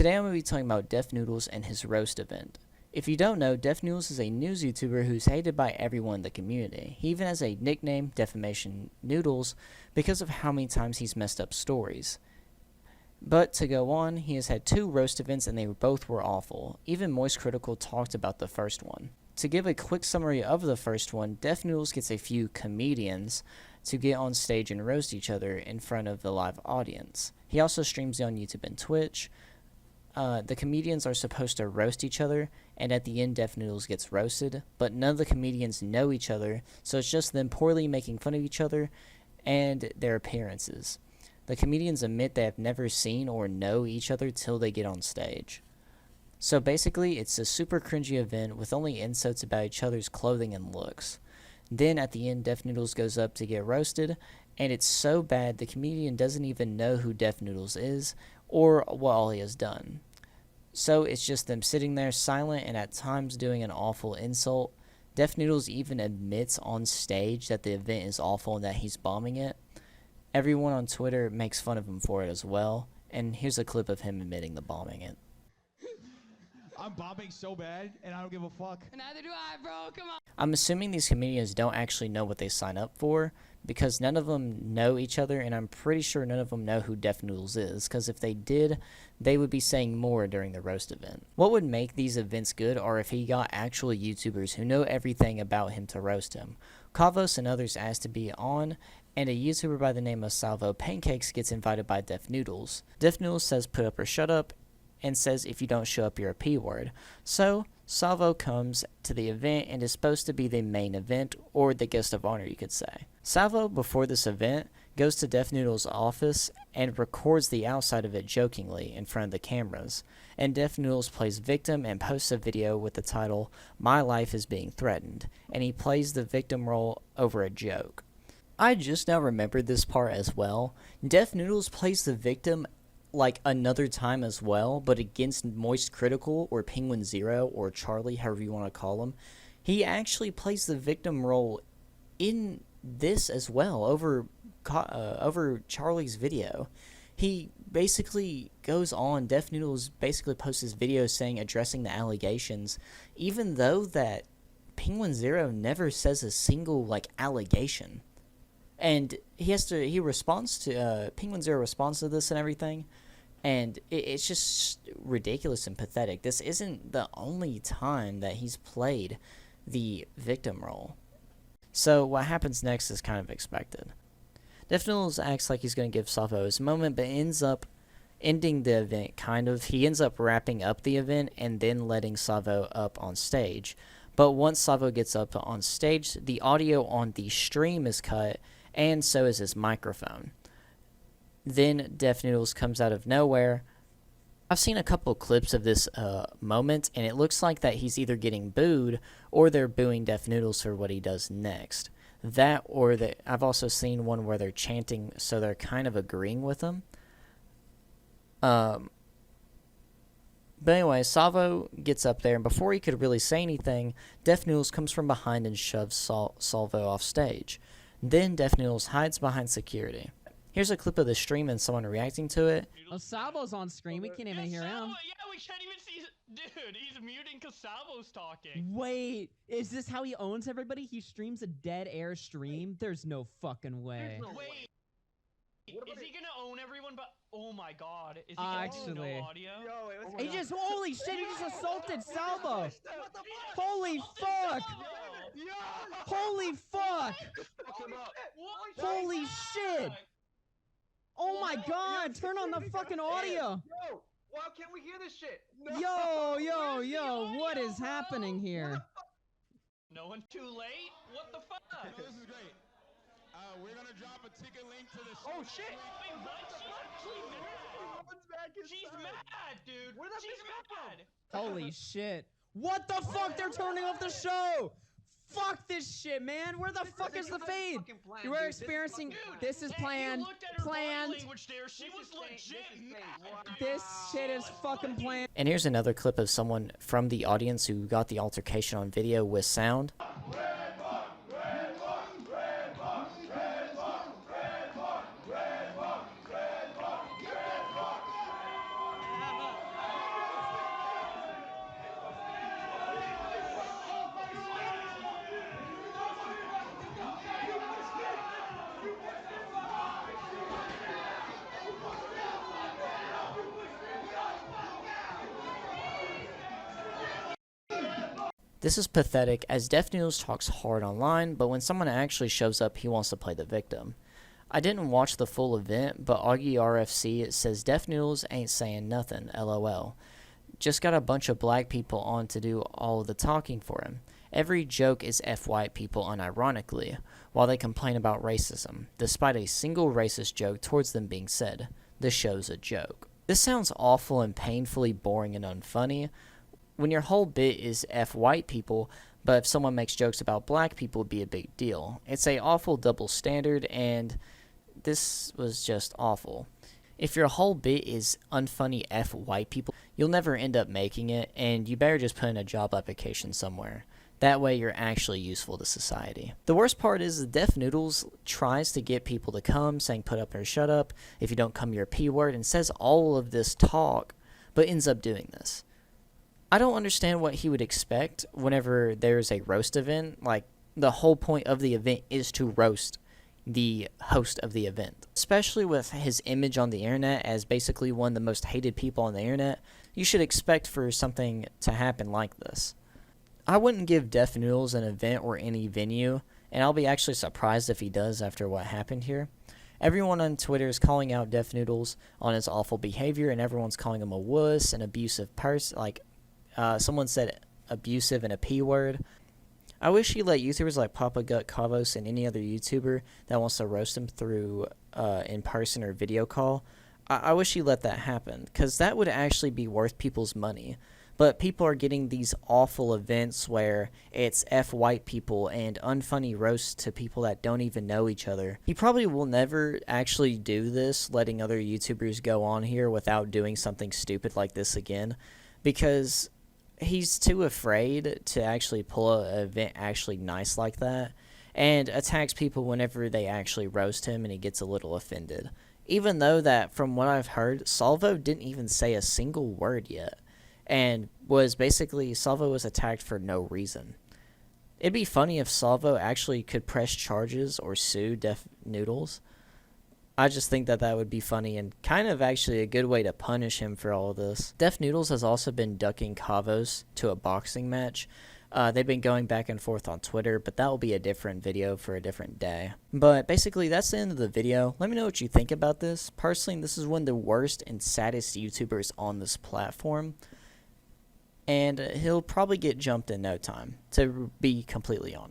Today I'm going to be talking about Def Noodles and his roast event. If you don't know, Def Noodles is a news YouTuber who's hated by everyone in the community. He even has a nickname, Defamation Noodles, because of how many times he's messed up stories. But to go on, he has had 2 roast events and they both were awful. Even Moist Critical talked about the first one. To give a quick summary of the first one, Def Noodles gets a few comedians to get on stage and roast each other in front of the live audience. He also streams on YouTube and Twitch. The comedians are supposed to roast each other, and at the end Def Noodles gets roasted, but none of the comedians know each other, so it's just them poorly making fun of each other and their appearances. The comedians admit they have never seen or know each other till they get on stage. So basically, it's a super cringy event with only insults about each other's clothing and looks. Then at the end, Def Noodles goes up to get roasted, and it's so bad the comedian doesn't even know who Def Noodles is or what all he has done. So it's just them sitting there silent and at times doing an awful insult. Def Noodles even admits on stage that the event is awful and that he's bombing it. Everyone on Twitter makes fun of him for it as well, and here's a clip of him admitting to bombing it. I'm bombing so bad, and I don't give a fuck. Neither do I, bro. Come on. I'm assuming these comedians don't actually know what they sign up for, because none of them know each other, and I'm pretty sure none of them know who Def Noodles is, because if they did, they would be saying more during the roast event. What would make these events good are if he got actual YouTubers who know everything about him to roast him. Kavos and others asked to be on, and a YouTuber by the name of SalvoPancakes gets invited by Def Noodles. Def Noodles says put up or shut up, and says if you don't show up you're a P word. So Salvo comes to the event and is supposed to be the main event, or the guest of honor you could say. Salvo, before this event, goes to Def Noodles' office and records the outside of it jokingly in front of the cameras, and Def Noodles plays victim and posts a video with the title, "My Life is Being Threatened," and he plays the victim role over a joke. I just now remembered this part as well. Def Noodles plays the victim like another time as well, but against Moist Critical or Penguin Zero or Charlie, however you want to call him. He actually plays the victim role in this as well over Charlie's video. He basically goes on, Def Noodles basically posts his video saying, addressing the allegations, even though that Penguin Zero never says a single like allegation. And he responds to, Penguin Zero responds to this and everything, and it's just ridiculous and pathetic. This isn't the only time that he's played the victim role. So what happens next is kind of expected. Def Noodles acts like he's going to give Salvo his moment, but ends up ending the event, kind of. He ends up wrapping up the event and then letting Salvo up on stage. But once Salvo gets up on stage, the audio on the stream is cut, and so is his microphone. Then Def Noodles comes out of nowhere. I've seen a couple clips of this moment, and it looks like that he's either getting booed or they're booing Def Noodles for what he does next. That, or that I've also seen one where they're chanting, so they're kind of agreeing with him. But anyway, Salvo gets up there, and before he could really say anything, Def Noodles comes from behind and shoves Salvo off stage. Then Def Noodles hides behind security. Here's a clip of the stream and someone reacting to it. Oh, Salvo's on screen. We can't even hear him. Yeah, we can't even see. Dude, he's muting because Salvo's talking. Wait, is this how he owns everybody? He streams a dead air stream? There's no fucking way. Wait, is he gonna own everyone? But oh my god, is he gonna do no audio? He just, holy shit, he just assaulted Salvo. Holy fuck. Holy fuck. Holy shit. Oh my god, turn on the fucking audio. Yo, why can't we hear this shit? Yo, what is happening here? No one too late? What the fuck? This is great. We're gonna drop a ticket link to the show. Oh shit! Wait, what? She's mad, dude. Where the She's fuck mad. Holy shit. What the fuck? They're turning off the show! Fuck this shit, man! Where the fuck is the fade? You are experiencing... This is planned. Planned. She was legit mad. This shit is fucking planned. And here's another clip of someone from the audience who got the altercation on video with sound. This is pathetic, as Def Noodles talks hard online, but when someone actually shows up, he wants to play the victim. I didn't watch the full event, but Augie RFC says Def Noodles ain't saying nothing, lol. Just got a bunch of black people on to do all of the talking for him. Every joke is F white people unironically, while they complain about racism, despite a single racist joke towards them being said. The show's a joke. This sounds awful and painfully boring and unfunny, when your whole bit is F white people, but if someone makes jokes about black people, it'd be a big deal. It's a awful double standard, and this was just awful. If your whole bit is unfunny F white people, you'll never end up making it, and you better just put in a job application somewhere. That way you're actually useful to society. The worst part is Def Noodles tries to get people to come, saying put up or shut up, if you don't come you're a P word, and says all of this talk, but ends up doing this. I don't understand what he would expect whenever there's a roast event. Like, the whole point of the event is to roast the host of the event. Especially with his image on the internet as basically one of the most hated people on the internet, you should expect for something to happen like this. I wouldn't give Def Noodles an event or any venue, and I'll be actually surprised if he does after what happened here. Everyone on Twitter is calling out Def Noodles on his awful behavior, and everyone's calling him a wuss, an abusive person, like, someone said abusive and a P word. I wish he let YouTubers like Papa Gut Kavos and any other YouTuber that wants to roast him through in person or video call. I wish he let that happen, because that would actually be worth people's money. But people are getting these awful events where it's F white people and unfunny roasts to people that don't even know each other. He probably will never actually do this, letting other YouTubers go on here without doing something stupid like this again, because he's too afraid to actually pull an event actually nice like that, and attacks people whenever they actually roast him, and he gets a little offended. Even though that, from what I've heard, Salvo didn't even say a single word yet, and Salvo was attacked for no reason. It'd be funny if Salvo actually could press charges or sue Def Noodles. I just think that that would be funny and kind of actually a good way to punish him for all of this. Def Noodles has also been ducking Kavos to a boxing match. They've been going back and forth on Twitter, but that will be a different video for a different day. But basically, that's the end of the video. Let me know what you think about this. Personally, this is one of the worst and saddest YouTubers on this platform, and he'll probably get jumped in no time, to be completely honest.